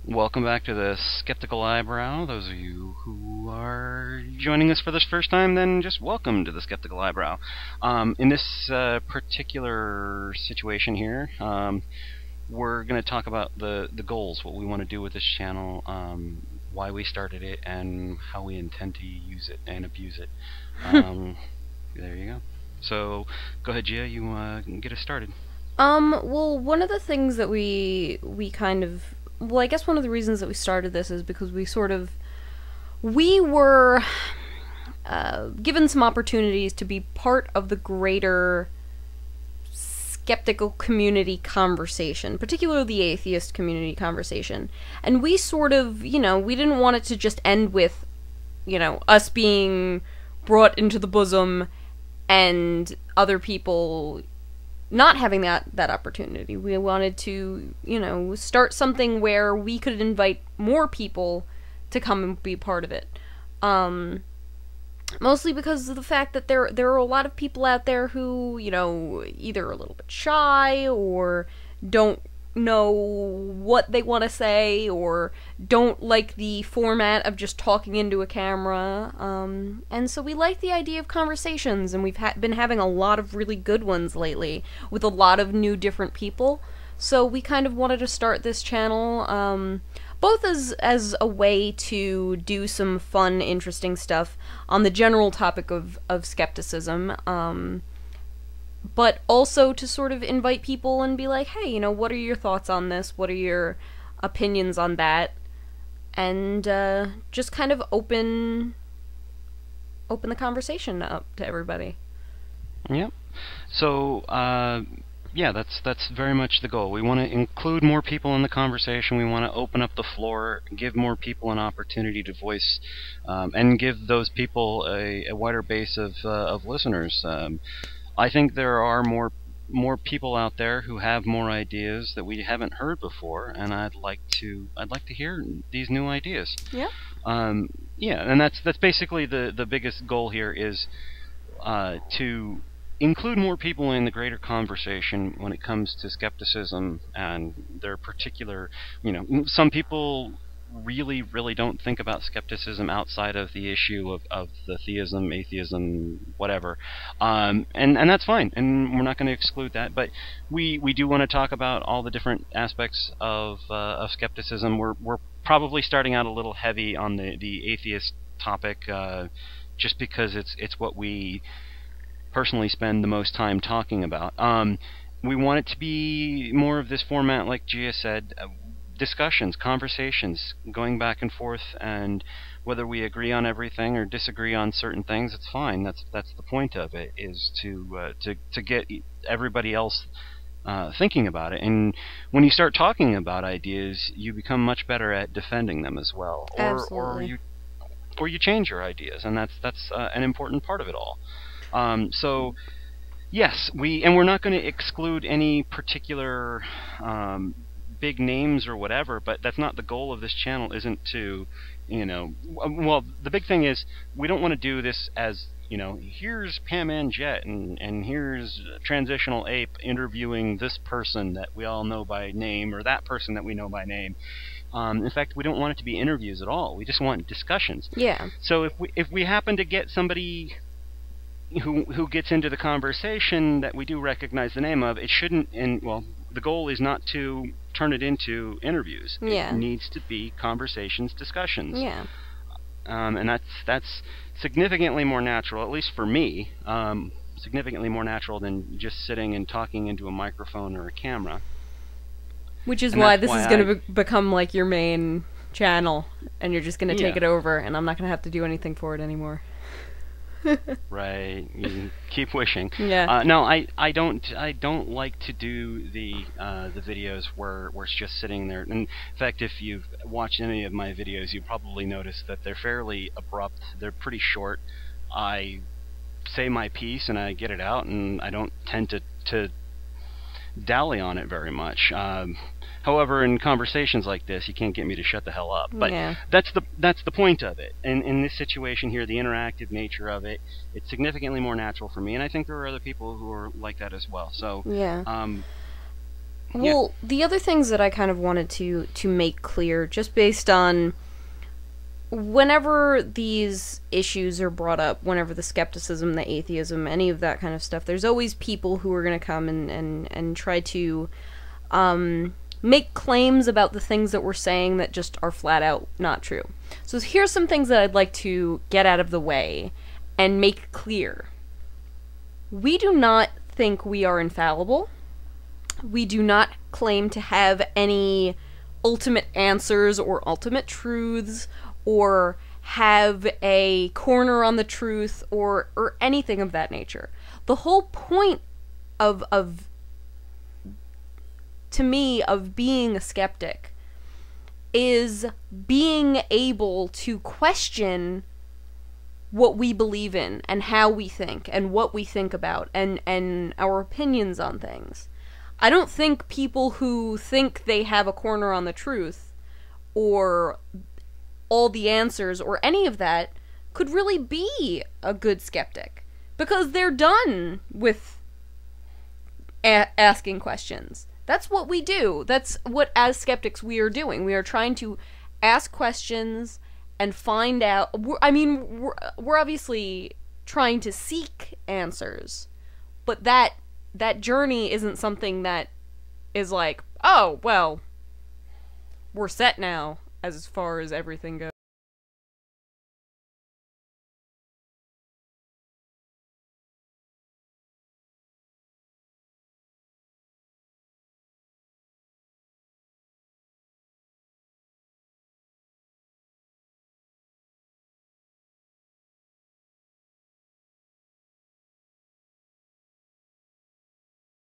Welcome back to the Skeptical Eyebrow. Those of you who are joining us for this first time, then just welcome to the Skeptical Eyebrow. In this particular situation here, we're going to talk about the goals, what we want to do with this channel, why we started it, and how we intend to use it and abuse it. There you go. So, go ahead, Gia, you can get us started. Well, one of the things that we kind of... Well, I guess one of the reasons that we started this is because we were given some opportunities to be part of the greater skeptical community conversation, particularly the atheist community conversation. And we sort of, we didn't want it to just end with, us being brought into the bosom and other people not having that opportunity. We wanted to, start something where we could invite more people to come and be part of it. Mostly because of the fact that there are a lot of people out there who, either are a little bit shy or don't know what they want to say or don't like the format of just talking into a camera, and so we like the idea of conversations, and we've been having a lot of really good ones lately with a lot of new different people. So we kind of wanted to start this channel, both as a way to do some fun, interesting stuff on the general topic of skepticism, but also to sort of invite people and be like, hey, what are your thoughts on this? What are your opinions on that? And just kind of open the conversation up to everybody. Yep. So, yeah, that's very much the goal. We want to include more people in the conversation. We want to open up the floor, give more people an opportunity to voice, and give those people a wider base of listeners. I think there are more people out there who have more ideas that we haven't heard before, and I'd like to hear these new ideas. Yeah. Yeah, and that's basically the biggest goal here is to include more people in the greater conversation when it comes to skepticism and their particular, some people really don't think about skepticism outside of the issue of the theism, atheism, whatever, and that's fine, and we're not going to exclude that, but we do want to talk about all the different aspects of skepticism. We're probably starting out a little heavy on the atheist topic, just because it's what we personally spend the most time talking about. We want it to be more of this format, like Gia said, discussions, conversations, going back and forth, and whether we agree on everything or disagree on certain things, it's fine. That's the point of it, is to get everybody else thinking about it. And when you start talking about ideas, you become much better at defending them as well. Absolutely. Or you change your ideas, and that's an important part of it all. So yes, we're not going to exclude any particular big names or whatever, but that's not the goal of this channel. Isn't to, well, the big thing is we don't want to do this as, here's Pam and Jet, and here's Transitional Ape interviewing this person that we all know by name, or that person that we know by name. In fact, we don't want it to be interviews at all. We just want discussions. Yeah. So if we happen to get somebody who gets into the conversation that we do recognize the name of, it shouldn't, and well, the goal is not to turn it into interviews. Yeah. It needs to be conversations, discussions. Yeah. And that's significantly more natural, at least for me, significantly more natural than just sitting and talking into a microphone or a camera. Which is why this is going to become like your main channel, and you're just going to take it over, and I'm not going to have to do anything for it anymore. Right. You keep wishing. Yeah. No, I don't like to do the videos where it's just sitting there. And in fact, if you've watched any of my videos, you probably noticed that they're fairly abrupt. They're pretty short. I say my piece and I get it out, and I don't tend to dally on it very much. However, in conversations like this, you can't get me to shut the hell up. But yeah. that's the point of it. And in this situation here, the interactive nature of it, it's significantly more natural for me. And I think there are other people who are like that as well. So yeah. Yeah. Well, the other things that I kind of wanted to make clear, just based on whenever these issues are brought up, whenever the skepticism, the atheism, any of that kind of stuff, there's always people who are going to come and try to make claims about the things that we're saying that just are flat out not true. So here's some things that I'd like to get out of the way and make clear. We do not think we are infallible. We do not claim to have any ultimate answers or ultimate truths or have a corner on the truth or anything of that nature. The whole point of to me, of being a skeptic is being able to question what we believe in and how we think and what we think about and our opinions on things. I don't think people who think they have a corner on the truth or all the answers or any of that could really be a good skeptic, because they're done with asking questions. That's what we do. That's what, as skeptics, we are doing. We are trying to ask questions and find out. We're obviously trying to seek answers, but that journey isn't something that is like, oh, well, we're set now as far as everything goes.